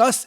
10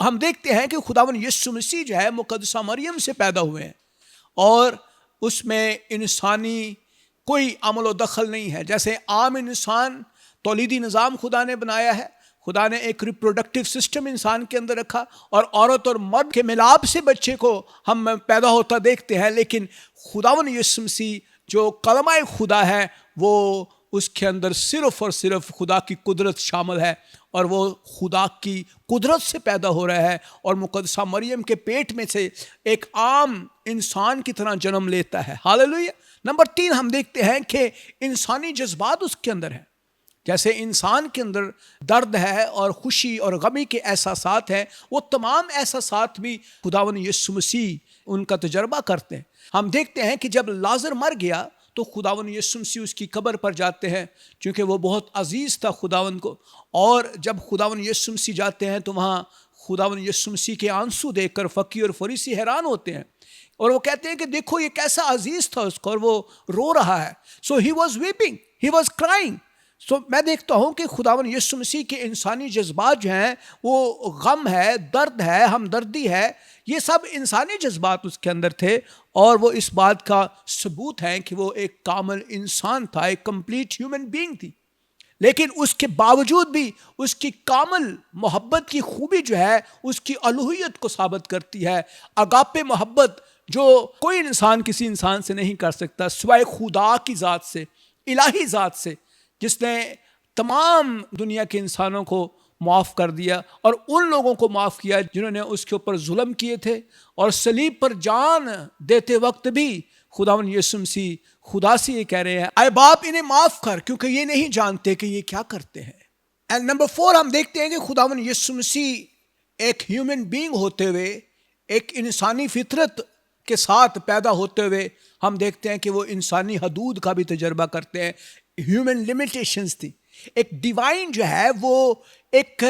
ہم دیکھتے ہیں کہ خداوند یسوع مسیح جو ہے مقدسہ مریم سے پیدا ہوئے ہیں، اور اس میں انسانی کوئی عمل و دخل نہیں ہے۔ جیسے عام انسان تولیدی نظام خدا نے بنایا ہے، خدا نے ایک ریپروڈکٹیو سسٹم انسان کے اندر رکھا، اور عورت اور مرد کے ملاپ سے بچے کو ہم پیدا ہوتا دیکھتے ہیں، لیکن خداوند یسوع مسیح جو کلمہ خدا ہے وہ اس کے اندر صرف اور صرف خدا کی قدرت شامل ہے، اور وہ خدا کی قدرت سے پیدا ہو رہا ہے، اور مقدسہ مریم کے پیٹ میں سے ایک عام انسان کی طرح جنم لیتا ہے۔ ہاللویا۔ نمبر 3 ہم دیکھتے ہیں کہ انسانی جذبات اس کے اندر ہیں۔ جیسے انسان کے اندر درد ہے اور خوشی اور غمی کے احساسات ہیں، وہ تمام احساسات بھی خداوند یسوع مسیح ان کا تجربہ کرتے ہیں۔ ہم دیکھتے ہیں کہ جب لازر مر گیا تو خداوند یسوع مسیح اس کی قبر پر جاتے ہیں، چونکہ وہ بہت عزیز تھا خداوند کو، اور جب خداوند یسوع مسیح جاتے ہیں تو وہاں خداوند یسوع مسیح کے آنسو دیکھ کر فقیر اور فریسی حیران ہوتے ہیں، اور وہ کہتے ہیں کہ دیکھو یہ کیسا عزیز تھا اس کو، اور وہ رو رہا ہے۔ So he was weeping, he was crying. میں دیکھتا ہوں کہ خداوند یسوع مسیح کے انسانی جذبات جو ہیں، وہ غم ہے، درد ہے، ہمدردی ہے، یہ سب انسانی جذبات اس کے اندر تھے، اور وہ اس بات کا ثبوت ہے کہ وہ ایک کامل انسان تھا، ایک کمپلیٹ ہیومن بینگ تھی۔ لیکن اس کے باوجود بھی اس کی کامل محبت کی خوبی جو ہے اس کی الوہیت کو ثابت کرتی ہے۔ اگاپے محبت جو کوئی انسان کسی انسان سے نہیں کر سکتا سوائے خدا کی ذات سے، الہی ذات سے، جس نے تمام دنیا کے انسانوں کو معاف کر دیا، اور ان لوگوں کو معاف کیا جنہوں نے اس کے اوپر ظلم کیے تھے، اور صلیب پر جان دیتے وقت بھی خداوند یسوع مسیح خدا سے یہ کہہ رہے ہیں، اے باپ انہیں معاف کر کیونکہ یہ نہیں جانتے کہ یہ کیا کرتے ہیں۔ اینڈ نمبر 4 ہم دیکھتے ہیں کہ خداوند یسوع مسیح ایک ہیومن بینگ ہوتے ہوئے، ایک انسانی فطرت کے ساتھ پیدا ہوتے ہوئے، ہم دیکھتے ہیں کہ وہ انسانی حدود کا بھی تجربہ کرتے ہیں، ہیومن لمیٹیشنز تھی۔ ایک ڈیوائن جو ہے وہ ایک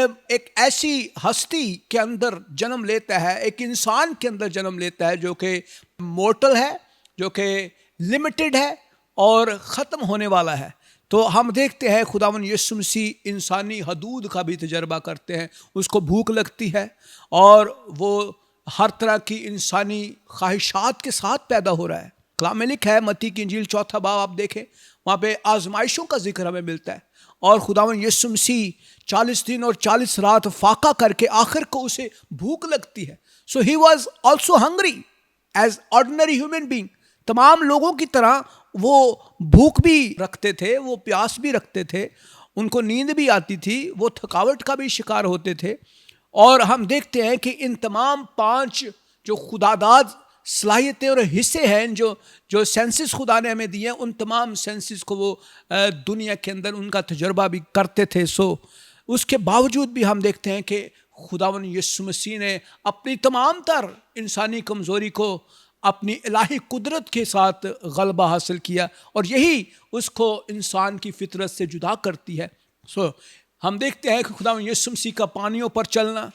ایسی ہستی کے اندر جنم لیتا ہے، ایک انسان کے اندر جنم لیتا ہے جو کہ مورٹل ہے، جو کہ لمیٹڈ ہے اور ختم ہونے والا ہے۔ تو ہم دیکھتے ہیں خداوند یسوع مسیح انسانی حدود کا بھی تجربہ کرتے ہیں، اس کو بھوک لگتی ہے، اور وہ ہر طرح کی انسانی خواہشات کے ساتھ پیدا ہو رہا ہے۔ کلام میں لکھا ہے، متی کی انجیل 4 باب آپ دیکھیں، وہاں پہ آزمائشوں کا ذکر ہمیں ملتا ہے، اور خداوند یسوع مسیح 40 دن اور 40 رات فاقہ کر کے آخر کو اسے بھوک لگتی ہے۔ So he was also hungry as ordinary human being. تمام لوگوں کی طرح وہ بھوک بھی رکھتے تھے، وہ پیاس بھی رکھتے تھے، ان کو نیند بھی آتی تھی، وہ تھکاوٹ کا بھی شکار ہوتے تھے، اور ہم دیکھتے ہیں کہ ان تمام 5 جو خداداد صلاحیتیں اور حصے ہیں جو سینسز خدا نے ہمیں دیے ہیں، ان تمام سینسز کو وہ دنیا کے اندر ان کا تجربہ بھی کرتے تھے۔ اس کے باوجود بھی ہم دیکھتے ہیں کہ خداوند یسوع مسیح نے اپنی تمام تر انسانی کمزوری کو اپنی الہی قدرت کے ساتھ غلبہ حاصل کیا، اور یہی اس کو انسان کی فطرت سے جدا کرتی ہے۔ ہم دیکھتے ہیں کہ خداوند یسوع مسیح کا پانیوں پر چلنا،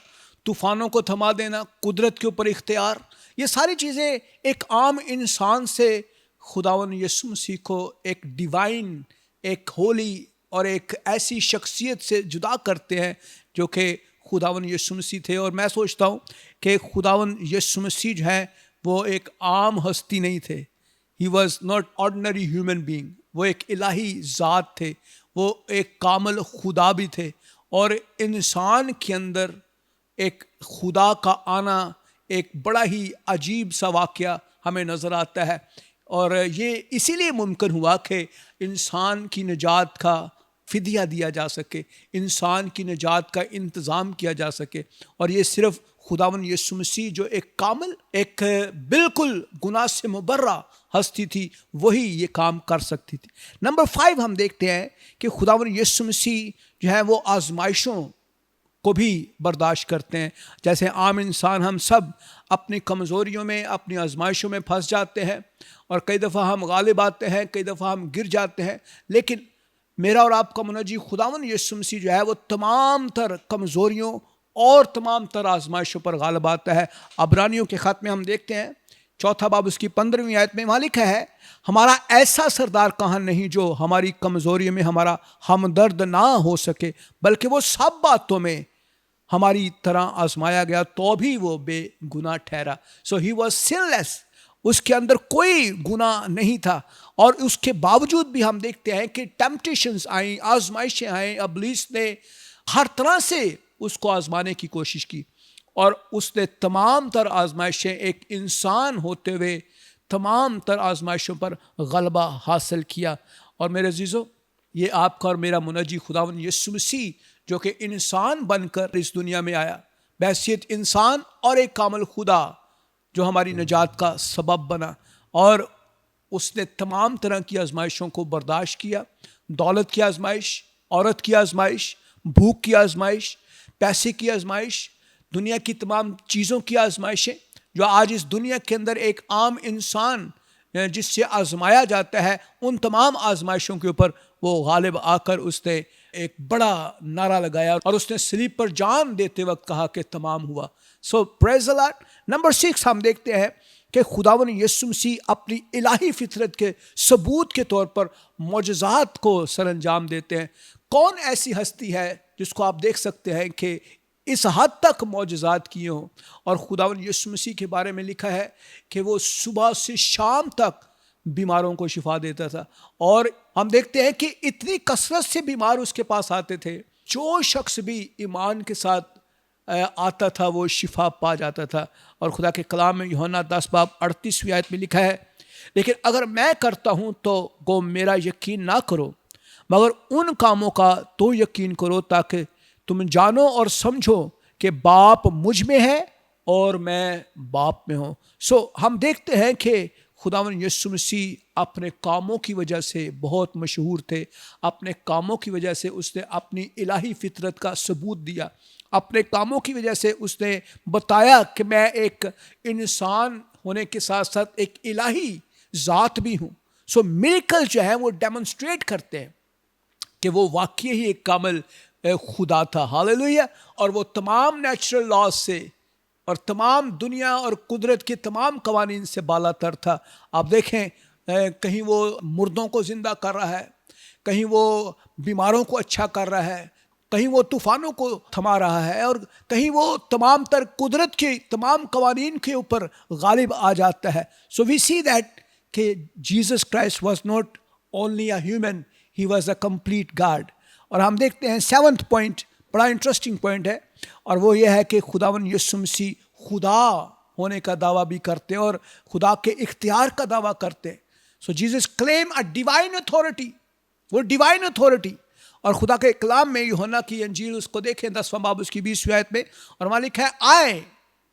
طوفانوں کو تھما دینا، قدرت کے اوپر اختیار، یہ ساری چیزیں ایک عام انسان سے خداوند یسوع مسیح کو ایک ڈیوائن، ایک ہولی اور ایک ایسی شخصیت سے جدا کرتے ہیں جو کہ خداوند یسوع مسیح تھے۔ اور میں سوچتا ہوں کہ خداوند یسوع مسیح جو ہے وہ ایک عام ہستی نہیں تھے، he was not ordinary human being, وہ ایک الہی ذات تھے، وہ ایک کامل خدا بھی تھے، اور انسان کے اندر ایک خدا کا آنا ایک بڑا ہی عجیب سا واقعہ ہمیں نظر آتا ہے، اور یہ اسی لیے ممکن ہوا کہ انسان کی نجات کا فدیہ دیا جا سکے، انسان کی نجات کا انتظام کیا جا سکے، اور یہ صرف خداوند یسوع مسیح جو ایک کامل، ایک بالکل گناہ سے مبرہ ہستی تھی، وہی یہ کام کر سکتی تھی۔ نمبر 5 ہم دیکھتے ہیں کہ خداوند یسوع مسیح جو ہے وہ آزمائشوں کو بھی برداشت کرتے ہیں۔ جیسے عام انسان ہم سب اپنی کمزوریوں میں، اپنی آزمائشوں میں پھنس جاتے ہیں، اور کئی دفعہ ہم غالب آتے ہیں، کئی دفعہ ہم گر جاتے ہیں، لیکن میرا اور آپ کا منجی خداوند یسوع مسیح جو ہے وہ تمام تر کمزوریوں اور تمام تر آزمائشوں پر غالب آتا ہے۔ عبرانیوں کے خط میں ہم دیکھتے ہیں 4 باب اس کی 15ویں آیت میں وہاں لکھا ہے، ہمارا ایسا سردار کہاں نہیں جو ہماری کمزوری میں ہمارا ہمدرد نہ ہو سکے، بلکہ وہ سب باتوں میں ہماری طرح آزمایا گیا تو بھی وہ بے گناہ ٹھہرا. سو ہی واز سن لیس. اس کے اندر کوئی گناہ نہیں تھا. اور اس کے باوجود بھی ہم دیکھتے ہیں کہ ٹیمپٹیشنز آئیں, آزمائشیں آئیں, ابلیس نے ہر طرح سے اس کو آزمانے کی کوشش کی, اور اس نے تمام تر آزمائشیں ایک انسان ہوتے ہوئے تمام تر آزمائشوں پر غلبہ حاصل کیا. اور میرے عزیزو, یہ آپ کا اور میرا منجی خداوند یسوع مسیح جو کہ انسان بن کر اس دنیا میں آیا, بحیثیت انسان اور ایک کامل خدا جو ہماری نجات کا سبب بنا, اور اس نے تمام طرح کی آزمائشوں کو برداشت کیا. دولت کی آزمائش, عورت کی آزمائش, بھوک کی آزمائش, پیسے کی آزمائش, دنیا کی تمام چیزوں کی آزمائشیں جو آج اس دنیا کے اندر ایک عام انسان جس سے آزمایا جاتا ہے, ان تمام آزمائشوں کے اوپر وہ غالب آ کر اس نے ایک بڑا نعرہ لگایا, اور اس نے صلیب پر جان دیتے وقت کہا کہ تمام ہوا. سو پریز دی لارڈ. نمبر 6 ہم دیکھتے ہیں کہ خداوند یسوع مسیح اپنی الہی فطرت کے ثبوت کے طور پر معجزات کو سر انجام دیتے ہیں. کون ایسی ہستی ہے جس کو آپ دیکھ سکتے ہیں کہ اس حد تک معجزات کیے ہوں؟ اور خداوند یسوع مسیح کے بارے میں لکھا ہے کہ وہ صبح سے شام تک بیماروں کو شفا دیتا تھا. اور ہم دیکھتے ہیں کہ اتنی کثرت سے بیمار اس کے پاس آتے تھے, جو شخص بھی ایمان کے ساتھ آتا تھا وہ شفا پا جاتا تھا. اور خدا کے کلام میں یوحنا 10:38 آیت میں لکھا ہے, لیکن اگر میں کرتا ہوں تو گو میرا یقین نہ کرو, مگر ان کاموں کا تو یقین کرو تاکہ تم جانو اور سمجھو کہ باپ مجھ میں ہے اور میں باپ میں ہوں. سو ہم دیکھتے ہیں کہ خداوند یسوع مسیح اپنے کاموں کی وجہ سے بہت مشہور تھے. اپنے کاموں کی وجہ سے اس نے اپنی الہی فطرت کا ثبوت دیا. اپنے کاموں کی وجہ سے اس نے بتایا کہ میں ایک انسان ہونے کے ساتھ ساتھ ایک الہی ذات بھی ہوں. سو میریکل جو ہے وہ ڈیمونسٹریٹ کرتے ہیں کہ وہ واقعی ہی ایک کامل خدا تھا. ہاللویا. اور وہ تمام نیچرل لاز سے اور تمام دنیا اور قدرت کے تمام قوانین سے بالا تر تھا. آپ دیکھیں, کہیں وہ مردوں کو زندہ کر رہا ہے, کہیں وہ بیماروں کو اچھا کر رہا ہے, کہیں وہ طوفانوں کو تھما رہا ہے, اور کہیں وہ تمام تر قدرت کے تمام قوانین کے اوپر غالب آ جاتا ہے. سو وی سی دیٹ کہ Jesus Christ was not only a human, he was a complete God. اور ہم دیکھتے ہیں 7th پوائنٹ بڑا انٹرسٹنگ پوائنٹ ہے, اور وہ یہ ہے کہ خداوند یسوع مسیح خدا ہونے کا دعویٰ بھی کرتے ہیں اور خدا کے اختیار کا دعویٰ کرتے ہیں. So Jesus claim a divine authority, وہ ڈیوائن اتھارٹی. اور خدا کے کلام میں یوحنا کی انجیل اس کو دیکھیں 10واں باب اس کی 20ویں آیت میں, اور وہاں لکھا ہے آئی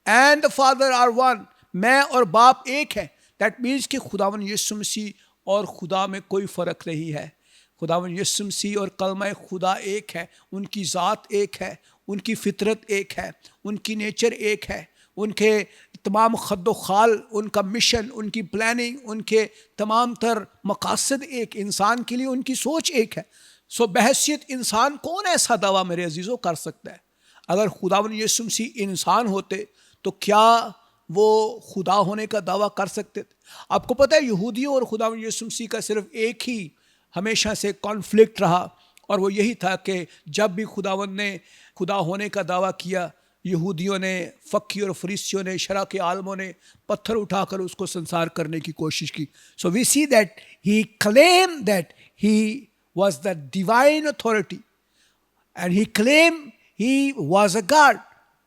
and the Father are one, میں اور باپ ایک ہے. دیٹ مینس کہ خداوند یسوع مسیح اور خدا میں کوئی فرق نہیں ہے. خداوند یسوع مسیح اور کلمہ خدا ایک ہے, ان کی ذات ایک ہے, ان کی فطرت ایک ہے, ان کی نیچر ایک ہے, ان کے تمام خد و خال, ان کا مشن, ان کی پلاننگ, ان کے تمام تر مقاصد ایک, انسان کے لیے ان کی سوچ ایک ہے. سو بحیثیت انسان کون ایسا دعویٰ میرے عزیزوں کر سکتا ہے؟ اگر خداوند یسوع مسیح انسان ہوتے تو کیا وہ خدا ہونے کا دعویٰ کر سکتے تھے؟ آپ کو پتہ ہے یہودیوں اور خداوند یسوع مسیح کا صرف ایک ہی ہمیشہ سے کانفلکٹ رہا, اور وہ یہی تھا کہ جب بھی خداوند نے خدا ہونے کا دعویٰ کیا, یہودیوں نے, فقی اور فریسیوں نے, شرع کے عالموں نے پتھر اٹھا کر اس کو سنسار کرنے کی کوشش کی. So we see that he claim that he was the divine authority and he claimed he was a God.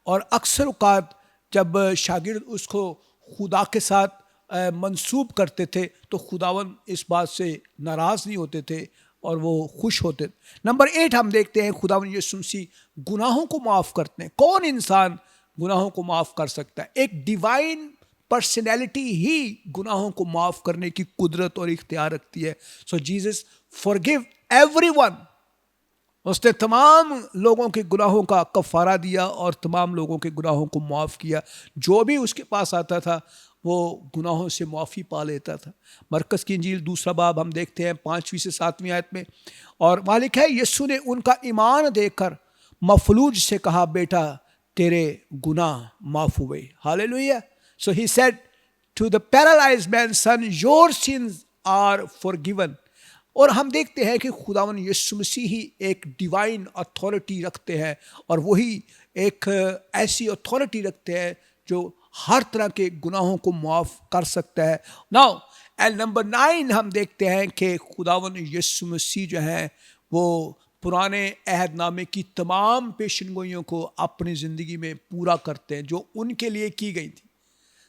اور اکثر اوقات جب شاگرد اس کو خدا کے ساتھ منسوب کرتے تھے تو خداوند اس بات سے ناراض نہیں ہوتے تھے اور وہ خوش ہوتے تھے. نمبر 8 ہم دیکھتے ہیں خداوند یسوع مسیح گناہوں کو معاف کرتے ہیں. کون انسان گناہوں کو معاف کر سکتا ہے؟ ایک ڈیوائن پرسنالٹی ہی گناہوں کو معاف کرنے کی قدرت اور اختیار رکھتی ہے. سو جیسس forgive everyone. اس نے تمام لوگوں کے گناہوں کا کفارہ دیا اور تمام لوگوں کے گناہوں کو معاف کیا. جو بھی اس کے پاس آتا تھا وہ گناہوں سے معافی پا لیتا تھا. مرکز کی انجیل 2 باب ہم دیکھتے ہیں 5ویں سے 7ویں آیت میں, اور مالک ہے یسوع نے ان کا ایمان دیکھ کر مفلوج سے کہا, بیٹا تیرے گناہ معاف ہوئے. ہاللیلویہ. So he said to the paralyzed man, son, your sins are forgiven. اور ہم دیکھتے ہیں کہ خداوند یسوع مسیح ہی ایک ڈیوائن اتھارٹی رکھتے ہیں, اور وہی ایک ایسی اتھارٹی رکھتے ہیں جو ہر طرح کے گناہوں کو معاف کر سکتا ہے. ناؤ اینڈ نمبر 9 ہم دیکھتے ہیں کہ خداوند یسوع مسیح جو ہے وہ پرانے عہد نامے کی تمام پیشن گوئیوں کو اپنی زندگی میں پورا کرتے ہیں جو ان کے لیے کی گئی تھی.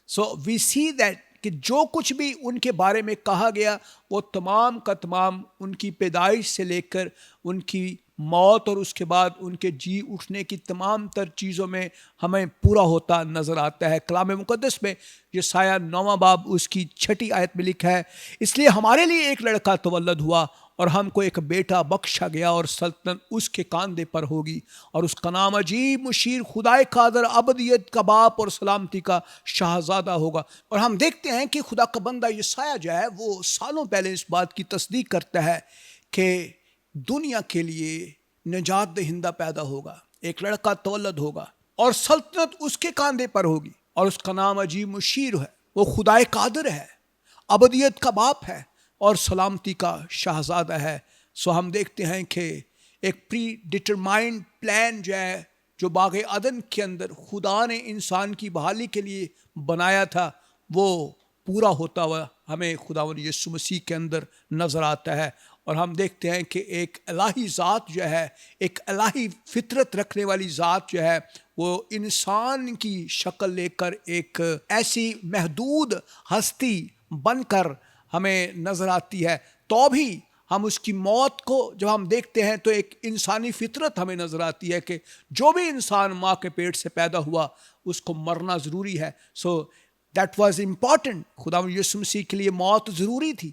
سو وی سی دیٹ کہ جو کچھ بھی ان کے بارے میں کہا گیا وہ تمام کا تمام ان کی پیدائش سے لے کر ان کی موت اور اس کے بعد ان کے جی اٹھنے کی تمام تر چیزوں میں ہمیں پورا ہوتا نظر آتا ہے. کلام مقدس میں یسایہ 9واں باب اس کی 6 آیت میں لکھا ہے, اس لیے ہمارے لیے ایک لڑکا تولد ہوا اور ہم کو ایک بیٹا بخشا گیا اور سلطنت اس کے کاندھے پر ہوگی اور اس کا نام عجیب مشیر خدائے قادر ابدیت کا باپ اور سلامتی کا شہزادہ ہوگا. اور ہم دیکھتے ہیں کہ خدا کا بندہ یسایہ جو ہے وہ سالوں پہلے اس بات کی تصدیق کرتا ہے کہ دنیا کے لیے نجات دہندہ پیدا ہوگا, ایک لڑکا تولد ہوگا اور سلطنت اس کے کاندھے پر ہوگی اور اس کا نام عجیب مشیر ہے, وہ خدائے قادر ہے, ابدیت کا باپ ہے اور سلامتی کا شہزادہ ہے. سو ہم دیکھتے ہیں کہ ایک پری ڈٹرمائنڈ پلان جو ہے جو باغ عدن کے اندر خدا نے انسان کی بحالی کے لیے بنایا تھا وہ پورا ہوتا ہوا ہمیں خداوند یسوع مسیح کے اندر نظر آتا ہے. اور ہم دیکھتے ہیں کہ ایک الہی ذات جو ہے, ایک الہی فطرت رکھنے والی ذات جو ہے وہ انسان کی شکل لے کر ایک ایسی محدود ہستی بن کر ہمیں نظر آتی ہے. تو بھی ہم اس کی موت کو جب ہم دیکھتے ہیں تو ایک انسانی فطرت ہمیں نظر آتی ہے کہ جو بھی انسان ماں کے پیٹ سے پیدا ہوا اس کو مرنا ضروری ہے. سو دیٹ واز امپورٹنٹ, خداوند یسوع مسیح کے لیے موت ضروری تھی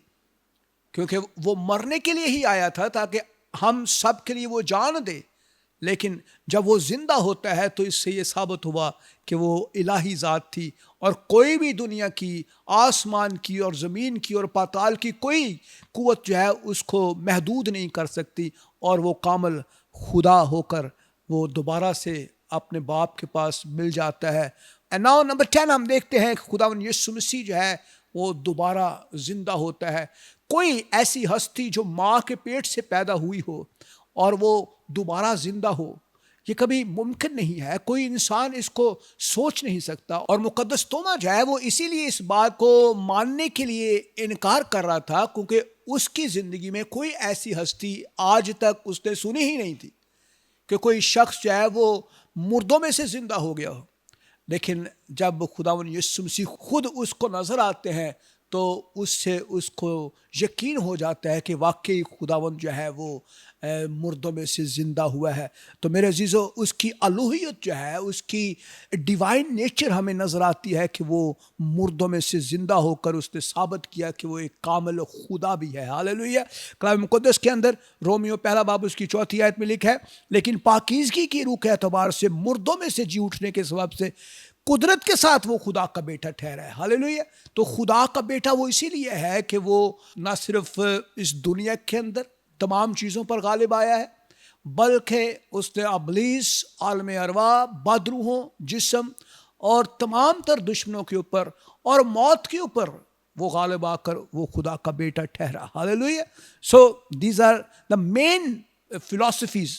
کیونکہ وہ مرنے کے لیے ہی آیا تھا تاکہ ہم سب کے لیے وہ جان دے. لیکن جب وہ زندہ ہوتا ہے تو اس سے یہ ثابت ہوا کہ وہ الہی ذات تھی اور کوئی بھی دنیا کی, آسمان کی اور زمین کی اور پاتال کی کوئی قوت جو ہے اس کو محدود نہیں کر سکتی اور وہ کامل خدا ہو کر وہ دوبارہ سے اپنے باپ کے پاس مل جاتا ہے. اینڈ ناؤ نمبر 10 ہم دیکھتے ہیں کہ خداوند یسوع مسیح جو ہے وہ دوبارہ زندہ ہوتا ہے. کوئی ایسی ہستی جو ماں کے پیٹ سے پیدا ہوئی ہو اور وہ دوبارہ زندہ ہو, یہ کبھی ممکن نہیں ہے. کوئی انسان اس کو سوچ نہیں سکتا. اور مقدس توما جو ہے وہ اسی لیے اس بات کو ماننے کے لیے انکار کر رہا تھا کیونکہ اس کی زندگی میں کوئی ایسی ہستی آج تک اس نے سنی ہی نہیں تھی کہ کوئی شخص جو ہے وہ مردوں میں سے زندہ ہو گیا ہو. لیکن جب خداوند یسوع مسیح خود اس کو نظر آتے ہیں تو اس سے اس کو یقین ہو جاتا ہے کہ واقعی خداوند جو ہے وہ مردوں میں سے زندہ ہوا ہے. تو میرے عزیزو, اس کی الوہیت جو ہے, اس کی ڈیوائن نیچر ہمیں نظر آتی ہے کہ وہ مردوں میں سے زندہ ہو کر اس نے ثابت کیا کہ وہ ایک کامل خدا بھی ہے. ہاللیلویہ. کلام مقدس کے اندر رومیو 1 اس کی 4 آیت میں لکھا ہے, لیکن پاکیزگی کی روح کے اعتبار سے مردوں میں سے جی اٹھنے کے سبب سے قدرت کے ساتھ وہ خدا کا بیٹا ٹھہرا ہے. ہاللیلویہ. تو خدا کا بیٹا وہ اسی لیے ہے کہ وہ نہ صرف اس دنیا کے اندر تمام چیزوں پر غالب آیا ہے بلکہ اس نے ابلیس, عالم ارواح, بدروحوں, جسم اور تمام تر دشمنوں کے اوپر اور موت کے اوپر وہ غالب آ کر وہ خدا کا بیٹا ٹھہرا. Hallelujah. So these are the main philosophies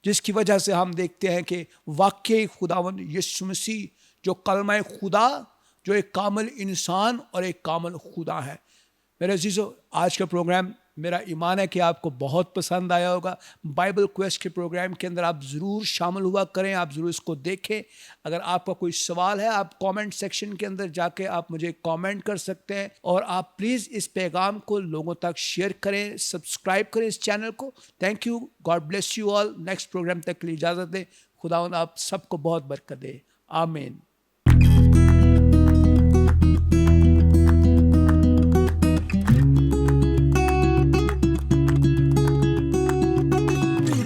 جس کی وجہ سے ہم دیکھتے ہیں کہ واقعی خداوند یسوع مسیح جو کلمہ خدا, جو ایک کامل انسان اور ایک کامل خدا ہے. میرے عزیزو, آج کا پروگرام میرا ایمان ہے کہ آپ کو بہت پسند آیا ہوگا. بائبل کویسٹ کے پروگرام کے اندر آپ ضرور شامل ہوا کریں, آپ ضرور اس کو دیکھیں. اگر آپ کا کوئی سوال ہے آپ کامنٹ سیکشن کے اندر جا کے آپ مجھے کامنٹ کر سکتے ہیں, اور آپ پلیز اس پیغام کو لوگوں تک شیئر کریں, سبسکرائب کریں اس چینل کو. Thank you. God bless you all. Next programme تک کے لیے اجازت دیں. خداوند آپ سب کو بہت برکت دے. آمین.